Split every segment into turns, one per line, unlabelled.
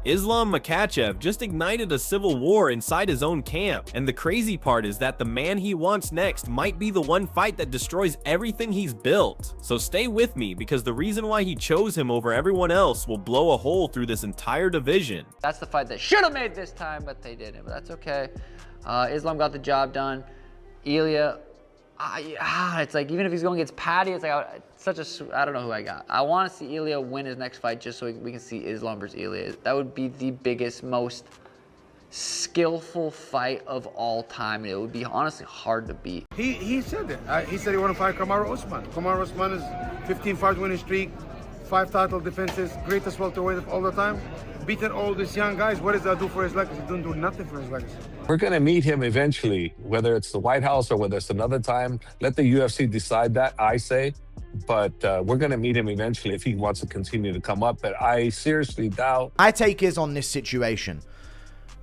Islam Makhachev just ignited a civil war inside his own camp, and the crazy part is that the man he wants next might be the one fight that destroys everything he's built. So stay with me, because the reason why he chose him over everyone else will blow a hole through this entire division.
That's the fight they should have made this time, but they didn't, but that's okay. Islam got the job done. Ilia, it's like, even if he's going against Paddy, it's like, I don't know who I got. I want to see Ilia win his next fight just so we can see Islam versus Ilia. That would be the biggest, most skillful fight of all time. It would be honestly hard to beat.
He said it. He said he want to fight Kamaru Usman. Kamaru Usman is 15-fight winning streak, 5 title defenses, greatest welterweight of all the time. Beating all these young guys, what does that do for his legacy? It doesn't do nothing for his legacy.
We're going to meet him eventually, whether it's the White House or whether it's another time. Let the UFC decide that, I say. But we're going to meet him eventually if he wants to continue to come up. But I seriously doubt.
My take is on this situation.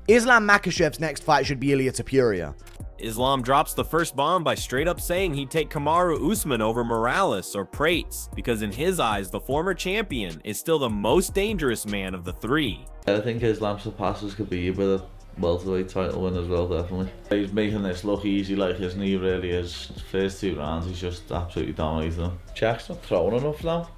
Islam Makhachev's next fight should be Ilia Topuria.
Islam drops the first bomb by straight up saying he'd take Kamaru Usman over Morales or Prates, because in his eyes, the former champion is still the most dangerous man of the three.
I think Islam surpasses Khabib with a welterweight title win as well, definitely. He's making this look easy, like, isn't he? Really is. First 2 rounds, he's just absolutely dominating them. Jack's not throwing enough now.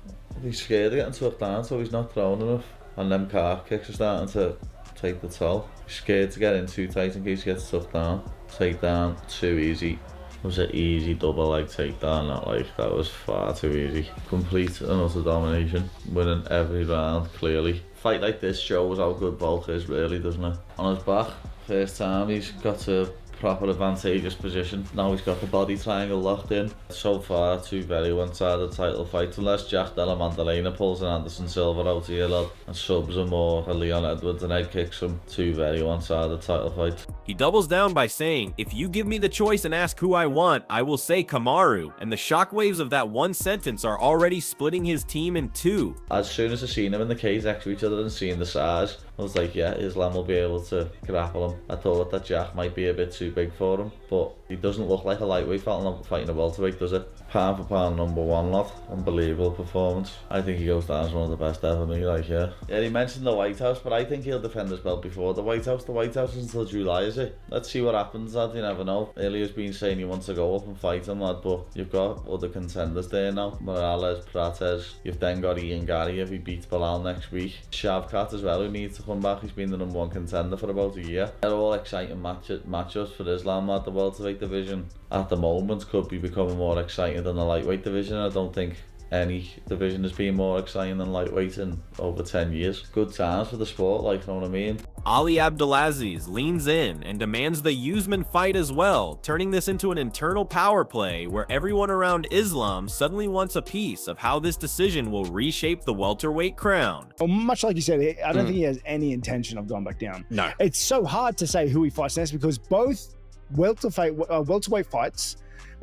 He's scared of getting took down, so he's not throwing enough. And them car kicks are starting to take the toll. He's scared to get in too tight in case he gets took down. Takedown, too easy. It was an easy double leg takedown, not like that was far too easy. Complete and utter domination, winning every round clearly. Fight like this shows how good Volk is, really, doesn't it? On his back, first time he's got a proper advantageous position. Now he's got the body triangle locked in. So far, 2 very one-sided title fights, unless Jack Della Maddalena pulls an Anderson Silva out here, lad, and subs him or a Leon Edwards and head kicks him. 2 very one-sided title fights.
He doubles down by saying, if you give me the choice and ask who I want, I will say Kamaru. And the shockwaves of that one sentence are already splitting his team in 2.
As soon as I seen him in the cage next to each other and seeing the size, I was like, yeah, Islam will be able to grapple him. I thought that Jack might be a bit too big for him, but he doesn't look like a lightweight fighting a welterweight, does it? Pound for pound #1, lad. Unbelievable performance. I think he goes down as one of the best ever, me, like, yeah. Yeah, he mentioned the White House, but I think he'll defend his belt before the White House. The White House is until July, is it? Let's see what happens, lad, you never know. Ilia's been saying he wants to go up and fight him, lad, but you've got other contenders there now. Morales, Prates, you've then got Ian Gary if he beats Bilal next week. Shavkat as well, who needs to come back. He's been the #1 contender for about a year. They're all exciting matchups for Islam, lad. The welterweight division at the moment could be becoming more exciting than the lightweight division. I don't think any division has been more exciting than lightweight in over 10 years. Good times for the sport, like, you know what I mean?
Ali Abdelaziz leans in and demands the Usman fight as well, turning this into an internal power play where everyone around Islam suddenly wants a piece of how this decision will reshape the welterweight crown.
Well, much like you said, I don't think he has any intention of going back down.
No.
It's so hard to say who he fights next because both welterweight fights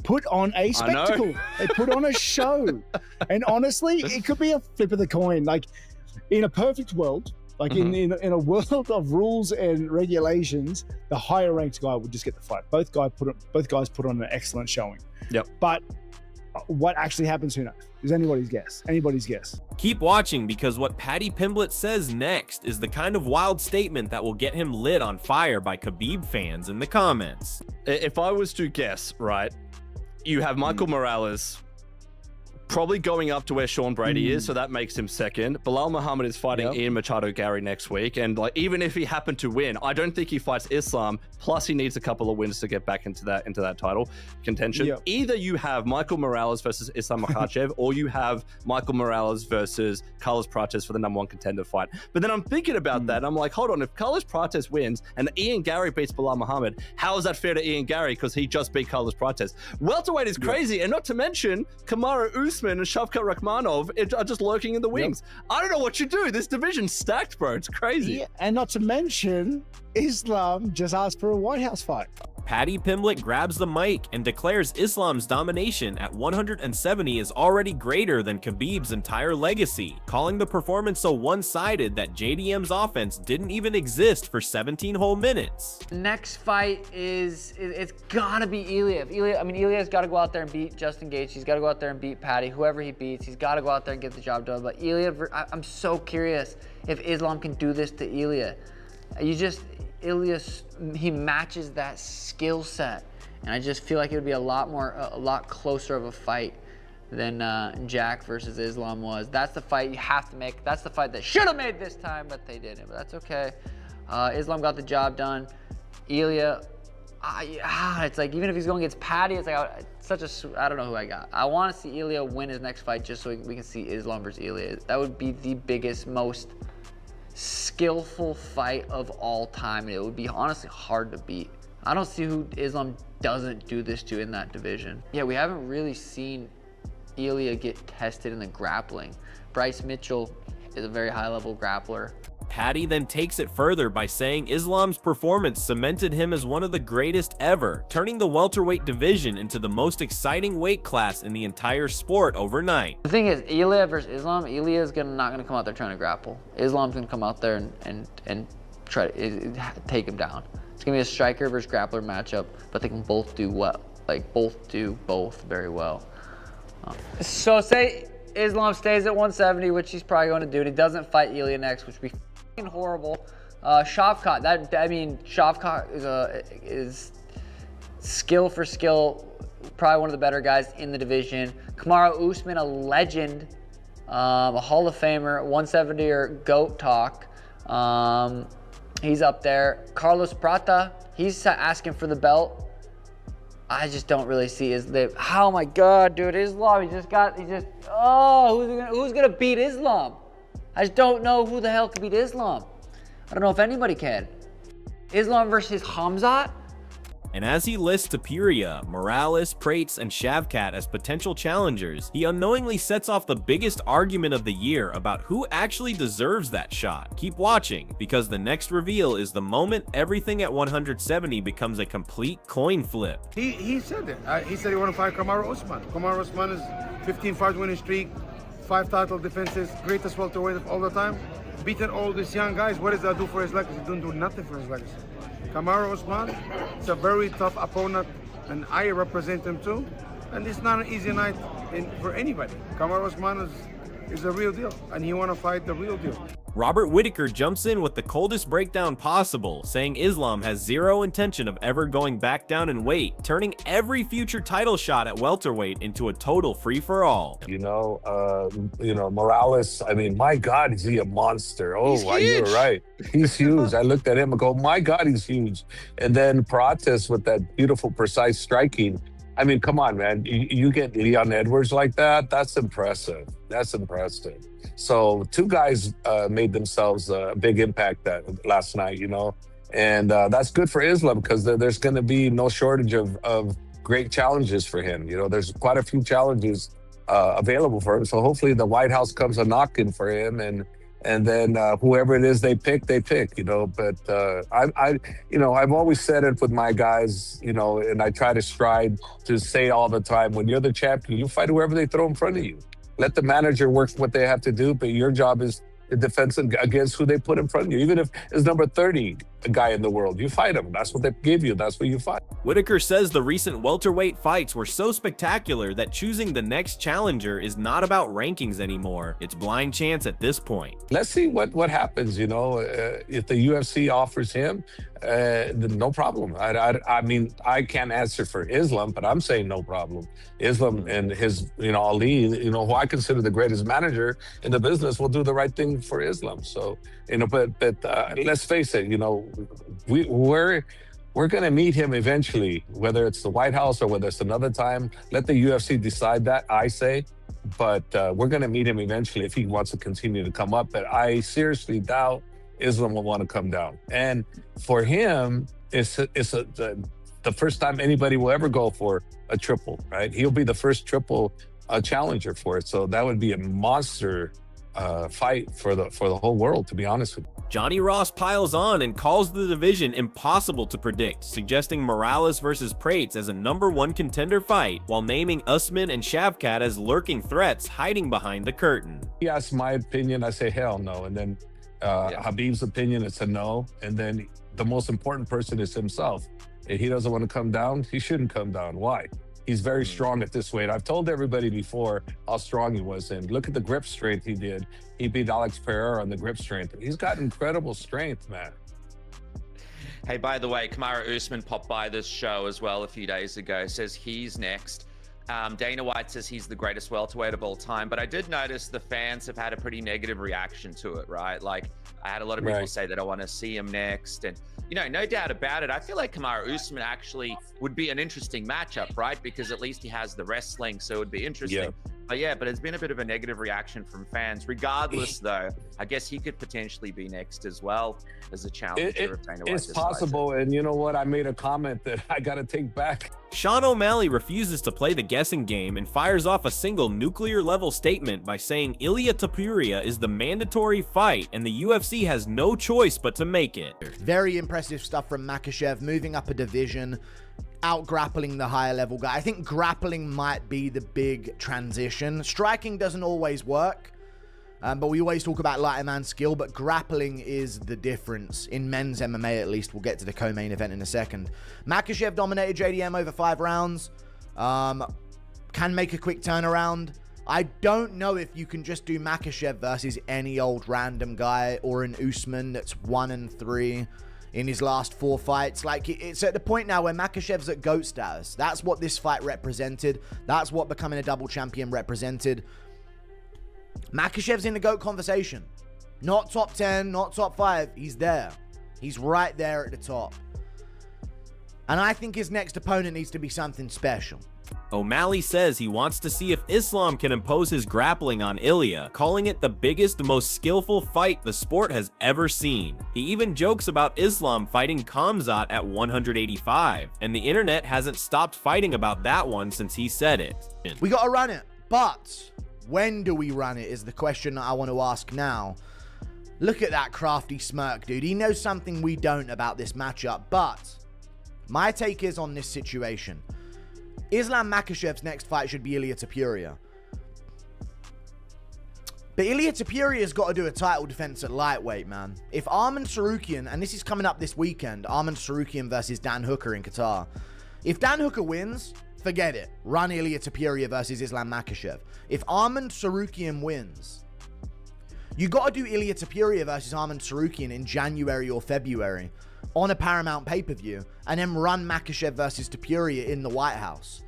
put on a spectacle. They put on a show. And honestly, it could be a flip of the coin. Like, in a perfect world, like in a world of rules and regulations, the higher ranked guy would just get the fight. Both guys put on an excellent showing.
Yep.
But what actually happens, who knows? Is anybody's guess. Anybody's guess.
Keep watching, because what Paddy Pimblett says next is the kind of wild statement that will get him lit on fire by Khabib fans in the comments.
If I was to guess, right, you have Michael Morales probably going up to where Sean Brady is, so that makes him second. Bilal Muhammad is fighting Ian Machado Gary next week, and like, even if he happened to win, I don't think he fights Islam. Plus, he needs a couple of wins to get back into that title contention. Either you have Michael Morales versus Islam Makhachev, or you have Michael Morales versus Carlos Prates for the #1 contender fight. But then I'm thinking about that, and I'm like, hold on, if Carlos Prates wins and Ian Gary beats Bilal Muhammad, how is that fair to Ian Gary? Because he just beat Carlos Prates. Welterweight is crazy, and not to mention Kamaru Usman and Shavkat Rakhmonov are just lurking in the wings. I don't know what you do. This division's stacked, bro. It's crazy.
And not to mention, Islam just asked for a White House fight.
Paddy Pimblett grabs the mic and declares Islam's domination at 170 is already greater than Khabib's entire legacy, calling the performance so one-sided that JDM's offense didn't even exist for 17 whole minutes.
Next fight it's gotta be Ilia. Ilia's gotta go out there and beat Justin Gaethje. He's gotta go out there and beat Paddy, whoever he beats. He's gotta go out there and get the job done. But Ilia, I'm so curious if Islam can do this to Ilia. Ilia, he matches that skill set, and I just feel like it would be a lot closer of a fight than Jack versus Islam was. That's the fight you have to make. That's the fight that should have made this time, but they didn't. But that's okay. Islam got the job done. Ilia, it's like even if he's going against Paddy, it's like I don't know who I got. I want to see Ilia win his next fight just so we can see Islam versus Ilia. That would be the biggest, most skillful fight of all time, and it would be honestly hard to beat. I don't see who Islam doesn't do this to in that division. Yeah, we haven't really seen Ilia get tested in the grappling. Bryce Mitchell is a very high-level grappler.
Paddy then takes it further by saying Islam's performance cemented him as one of the greatest ever, turning the welterweight division into the most exciting weight class in the entire sport overnight.
The thing is, Ilia versus Islam, Ilia's not gonna come out there trying to grapple. Islam's gonna come out there and try to take him down. It's gonna be a striker versus grappler matchup, but they can both do well. Both do very well. So say Islam stays at 170, which he's probably going to do. And he doesn't fight Ilia next, which would be f***ing horrible. Shavkat, Shavkat is skill for skill, probably one of the better guys in the division. Kamaru Usman, a legend, a Hall of Famer, 170er GOAT talk. He's up there. Carlos Prata, he's asking for the belt. I just don't really see oh my God, dude, Islam, who's gonna beat Islam? I just don't know who the hell can beat Islam. I don't know if anybody can. Islam versus Khamzat?
And as he lists Topuria, Morales, Prates, and Shavkat as potential challengers, he unknowingly sets off the biggest argument of the year about who actually deserves that shot. Keep watching, because the next reveal is the moment everything at 170 becomes a complete coin flip.
He said it. He said he wanted to fight Kamaru Usman. Kamaru Usman is 15-fight winning streak, 5 title defenses, greatest welterweight of all the time. Beating all these young guys. What does that do for his legacy? He didn't do nothing for his legacy. Kamaru Usman, it's a very tough opponent, and I represent him too. And it's not an easy night for anybody. Kamaru Usman is a real deal, and he want to fight the real deal.
Robert Whittaker jumps in with the coldest breakdown possible, saying Islam has zero intention of ever going back down in weight, turning every future title shot at welterweight into a total free-for-all.
Morales, my God, is he a monster? Oh, you're right. He's huge. I looked at him and go, my God, he's huge. And then Prates with that beautiful, precise striking. Come on, man. You get Leon Edwards like that? That's impressive. So 2 guys made themselves a big impact last night, and that's good for Islam because there's going to be no shortage of great challenges for him. There's quite a few challenges available for him. So hopefully the White House comes a knocking for him, and then whoever it is they pick. But I've always said it with my guys, and I try to strive to say all the time, when you're the champion, you fight whoever they throw in front of you. Let the manager work what they have to do, but your job is the defense against who they put in front of you. Even if it's number 30 guy in the world, you fight him. That's what they give you. That's what you fight.
Whittaker says the recent welterweight fights were so spectacular that choosing the next challenger is not about rankings anymore. It's blind chance at this point.
Let's see what happens. If the UFC offers him, then no problem. I can't answer for Islam, but I'm saying no problem. Islam and his, Ali, who I consider the greatest manager in the business, will do the right thing for Islam. So, but let's face it, we're going to meet him eventually, whether it's the White House or whether it's another time. Let the UFC decide that, I say. But we're going to meet him eventually if he wants to continue to come up. But I seriously doubt Islam will want to come down. And for him, it's the first time anybody will ever go for a triple, right? He'll be the first triple challenger for it. So that would be a monster fight for the whole world, to be honest with you.
Johnny Ross piles on and calls the division impossible to predict, suggesting Morales versus Prates as a #1 contender fight, while naming Usman and Shavkat as lurking threats hiding behind the curtain.
He asked my opinion, I say hell no, and then Khabib's opinion, it's a no, and then the most important person is himself. If he doesn't want to come down, he shouldn't come down. Why? He's very strong at this weight. I've told everybody before how strong he was, and look at the grip strength he did. He beat Alex Pereira on the grip strength. He's got incredible strength, man.
Hey, by the way, Kamaru Usman popped by this show as well a few days ago. Says he's next. Dana White says he's the greatest welterweight of all time, but I did notice the fans have had a pretty negative reaction to it, right? Like, I had a lot of people say that I want to see him next, and no doubt about it. I feel like Kamaru Usman actually would be an interesting matchup, right? Because at least he has the wrestling, so it would be interesting. But it's been a bit of a negative reaction from fans. Regardless, though, I guess he could potentially be next as well as a challenger if Dana White
It's possible, and you know what? I made a comment that I got to take back.
Sean O'Malley refuses to play the guessing game and fires off a single nuclear-level statement by saying Ilia Topuria is the mandatory fight and the UFC has no choice but to make it.
Very impressive stuff from Makhachev, moving up a division, out-grappling the higher-level guy. I think grappling might be the big transition. Striking doesn't always work, but we always talk about lighter man skill, but grappling is the difference. In men's MMA, at least. We'll get to the co-main event in a second. Makhachev dominated JDM over 5 rounds. Can make a quick turnaround. I don't know if you can just do Makhachev versus any old random guy or an Usman that's 1-3 in his last 4 fights. Like, it's at the point now where Makhachev's at GOAT status. That's what this fight represented. That's what becoming a double champion represented. Makhachev's in the GOAT conversation. Not top 10, not top 5. He's there. He's right there at the top. And I think his next opponent needs to be something special.
O'Malley says he wants to see if Islam can impose his grappling on Ilia, calling it the biggest, most skillful fight the sport has ever seen. He even jokes about Islam fighting Khamzat at 185, and the internet hasn't stopped fighting about that one since he said it.
We gotta run it, but when do we run it is the question that I want to ask now. Look at that crafty smirk, dude. He knows something we don't about this matchup, but my take is on this situation. Islam Makhachev's next fight should be Ilia Topuria. But Ilia Topuria's got to do a title defense at lightweight, man. If Arman Tsarukyan, and this is coming up this weekend, Arman Tsarukyan versus Dan Hooker in Qatar. If Dan Hooker wins, forget it. Run Ilia Topuria versus Islam Makhachev. If Arman Tsarukyan wins, you got to do Ilia Topuria versus Arman Tsarukyan in January or February on a Paramount pay-per-view, and then run Makhachev versus Topuria in the White House.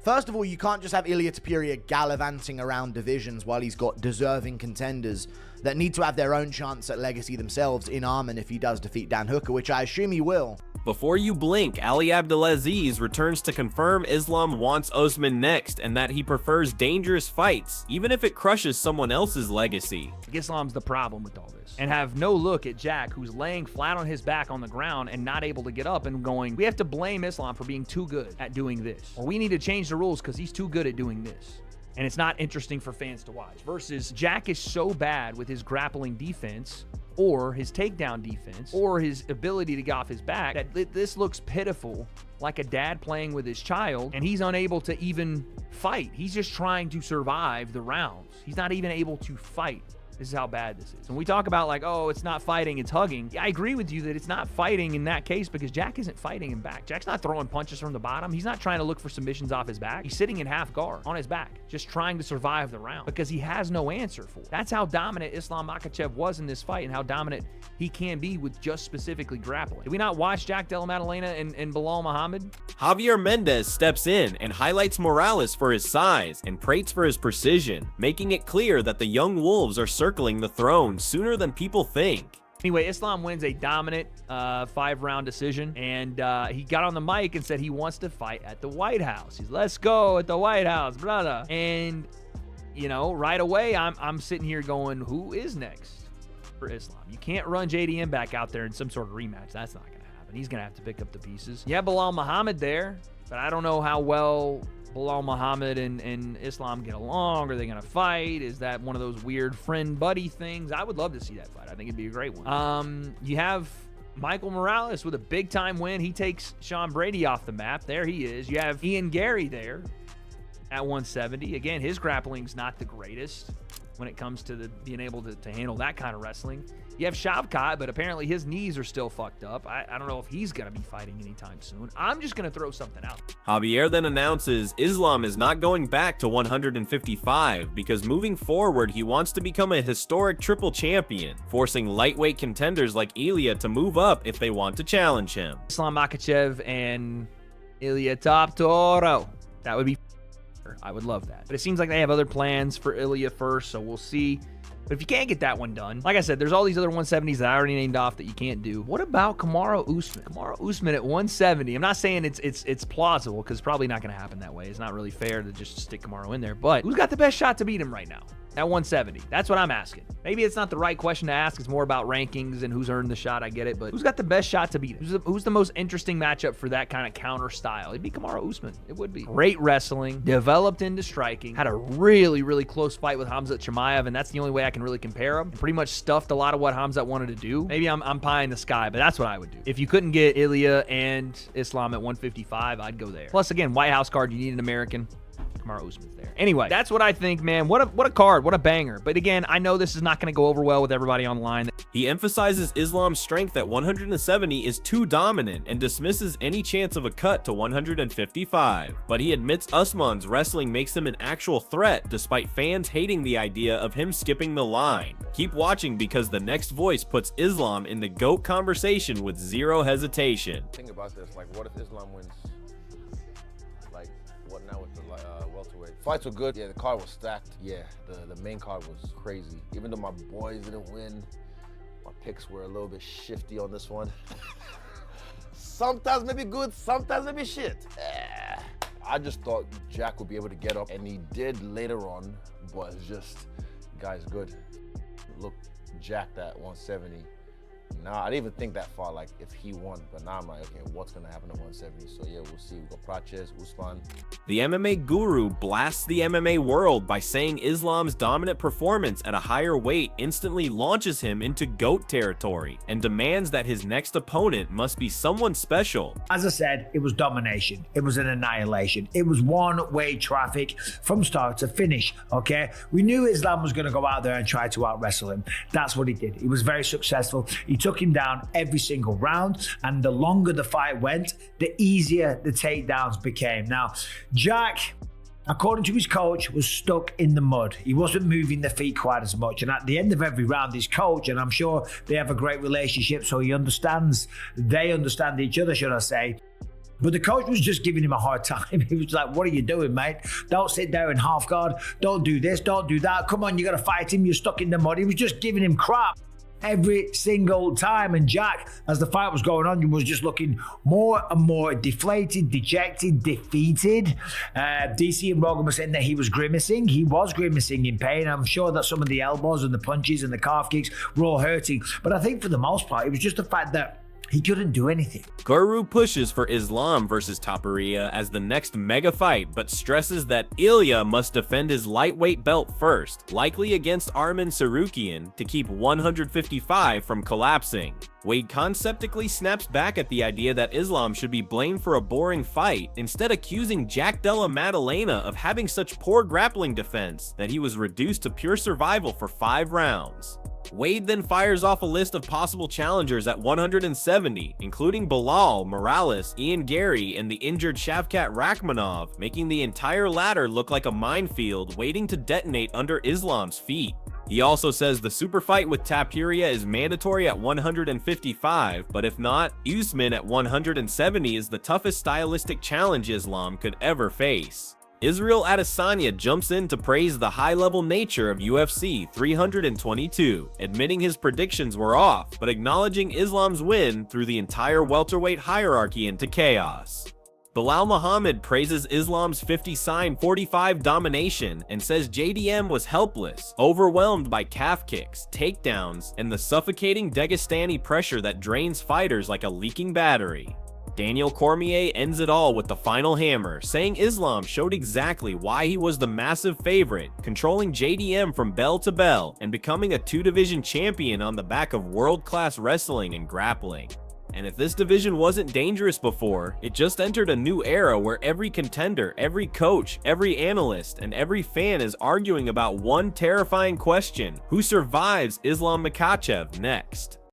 First of all, you can't just have Ilia Topuria gallivanting around divisions while he's got deserving contenders that need to have their own chance at legacy themselves in Arman if he does defeat Dan Hooker, which I assume he will.
Before you blink, Ali Abdelaziz returns to confirm Islam wants Usman next and that he prefers dangerous fights, even if it crushes someone else's legacy.
Islam's the problem with all this. And have no look at Jack, who's laying flat on his back on the ground and not able to get up and going, we have to blame Islam for being too good at doing this. Or we need to change the rules because he's too good at doing this. And it's not interesting for fans to watch. Versus Jack is so bad with his grappling defense or his takedown defense or his ability to get off his back that this looks pitiful, like a dad playing with his child, and he's unable to even fight. He's just trying to survive the rounds. He's not even able to fight. This is how bad this is. When we talk about like, oh, it's not fighting, it's hugging. Yeah, I agree with you that it's not fighting in that case because Jack isn't fighting him back. Jack's not throwing punches from the bottom. He's not trying to look for submissions off his back. He's sitting in half guard on his back, just trying to survive the round because he has no answer for it. That's how dominant Islam Makhachev was in this fight and how dominant he can be with just specifically grappling. Did we not watch Jack Della Maddalena and Belal Muhammad?
Javier Mendez steps in and highlights Morales for his size and Prates for his precision, making it clear that the young wolves are circling the throne sooner than people think.
Anyway, Islam wins a dominant 5-round decision, and he got on the mic and said he wants to fight at the White House. He's, let's go at the White House, brother. And, you know, right away, I'm sitting here going, who is next for Islam? You can't run JDM back out there in some sort of rematch. That's not going to happen. He's going to have to pick up the pieces. Yeah, Belal Muhammad there. But I don't know how well Belal Muhammad and Islam get along. Are they going to fight? Is that one of those weird friend-buddy things? I would love to see that fight. I think it'd be a great one. You have Michael Morales with a big-time win. He takes Sean Brady off the map. There he is. You have Ian Gary there at 170. Again, his grappling's not the greatest when it comes to being able to handle that kind of wrestling. You have Shavkat, but apparently his knees are still fucked up. I don't know if he's going to be fighting anytime soon. I'm just going to throw something out.
Javier then announces Islam is not going back to 155 because moving forward, he wants to become a historic triple champion, forcing lightweight contenders like Ilia to move up if they want to challenge him.
Islam Makhachev and Ilia Topuria. That would be I would love that. But it seems like they have other plans for Ilia first, so we'll see. But if you can't get that one done, like I said, there's all these other 170s that I already named off that you can't do. What about Kamaru Usman? Kamaru Usman at 170. I'm not saying it's plausible, because it's probably not going to happen that way. It's not really fair to just stick Kamaru in there. But who's got the best shot to beat him right now at 170? That's what I'm asking. Maybe it's not the right question to ask. It's more about rankings and who's earned the shot. I get it. But who's got the best shot to beat him? Who's the most interesting matchup for that kind of counter style? It'd be Kamaru Usman. It would be. Great wrestling, developed into striking, had a really, really close fight with Khamzat Chimaev, and that's the only way I can really compare him. Pretty much stuffed a lot of what Khamzat wanted to do. Maybe I'm pie in the sky, but that's what I would do. If you couldn't get Ilia and Islam at 155, I'd go there. Plus, again, White House card, you need an American. Kamaru Usman's there. Anyway, that's what I think, man. What a card. What a banger. But again, I know this is not going to go over well with everybody online.
He emphasizes Islam's strength at 170 is too dominant and dismisses any chance of a cut to 155. But he admits Usman's wrestling makes him an actual threat despite fans hating the idea of him skipping the line. Keep watching because the next voice puts Islam in the GOAT conversation with zero hesitation.
Think about this, like what if Islam wins? Like what now with the welterweight? Fights were good. Yeah, the card was stacked. Yeah, the main card was crazy. Even though my boys didn't win, my picks were a little bit shifty on this one. Sometimes maybe good, sometimes maybe shit. I just thought Jack would be able to get up, and he did later on, but it's just, guy's good. Look, Jack that 170. Nah, I didn't even think that far, like, if he won. But now I'm like, okay, what's going to happen at 170? So, yeah, we'll see. We've got Prates, Usman.
The MMA Guru blasts the MMA world by saying Islam's dominant performance at a higher weight instantly launches him into GOAT territory and demands that his next opponent must be someone special.
As I said, it was domination. It was an annihilation. It was one-way traffic from start to finish, okay? We knew Islam was going to go out there and try to out-wrestle him. That's what he did. He was very successful. He took him down every single round, and the longer the fight went, the easier the takedowns became. Now, Jack, according to his coach, was stuck in the mud. He wasn't moving the feet quite as much. And at the end of every round, his coach, and I'm sure they have a great relationship, so they understand each other, should I say. But the coach was just giving him a hard time. He was like, what are you doing, mate? Don't sit there in half guard. Don't do this, don't do that. Come on, you got to fight him. You're stuck in the mud. He was just giving him crap every single time. And Jack, as the fight was going on, was just looking more and more deflated, dejected, defeated. DC and Rogan were saying that he was grimacing. He was grimacing in pain. I'm sure that some of the elbows and the punches and the calf kicks were all hurting. But I think for the most part, it was just the fact that he couldn't do anything.
Guru pushes for Islam versus Topuria as the next mega fight, but stresses that Ilia must defend his lightweight belt first, likely against Arman Sarukian, to keep 155 from collapsing. Wade conceptually snaps back at the idea that Islam should be blamed for a boring fight, instead accusing Jack Della Maddalena of having such poor grappling defense that he was reduced to pure survival for 5 rounds. Wade then fires off a list of possible challengers at 170, including Belal, Morales, Ian Gary, and the injured Shavkat Rakhmonov, making the entire ladder look like a minefield waiting to detonate under Islam's feet. He also says the super fight with Topuria is mandatory at 155, but if not, Usman at 170 is the toughest stylistic challenge Islam could ever face. Israel Adesanya jumps in to praise the high-level nature of UFC 322, admitting his predictions were off, but acknowledging Islam's win threw the entire welterweight hierarchy into chaos. Belal Muhammad praises Islam's 50-45 domination and says JDM was helpless, overwhelmed by calf kicks, takedowns, and the suffocating Dagestani pressure that drains fighters like a leaking battery. Daniel Cormier ends it all with the final hammer, saying Islam showed exactly why he was the massive favorite, controlling JDM from bell to bell and becoming a 2-division champion on the back of world-class wrestling and grappling. And if this division wasn't dangerous before, it just entered a new era where every contender, every coach, every analyst, and every fan is arguing about one terrifying question: who survives Islam Makhachev next?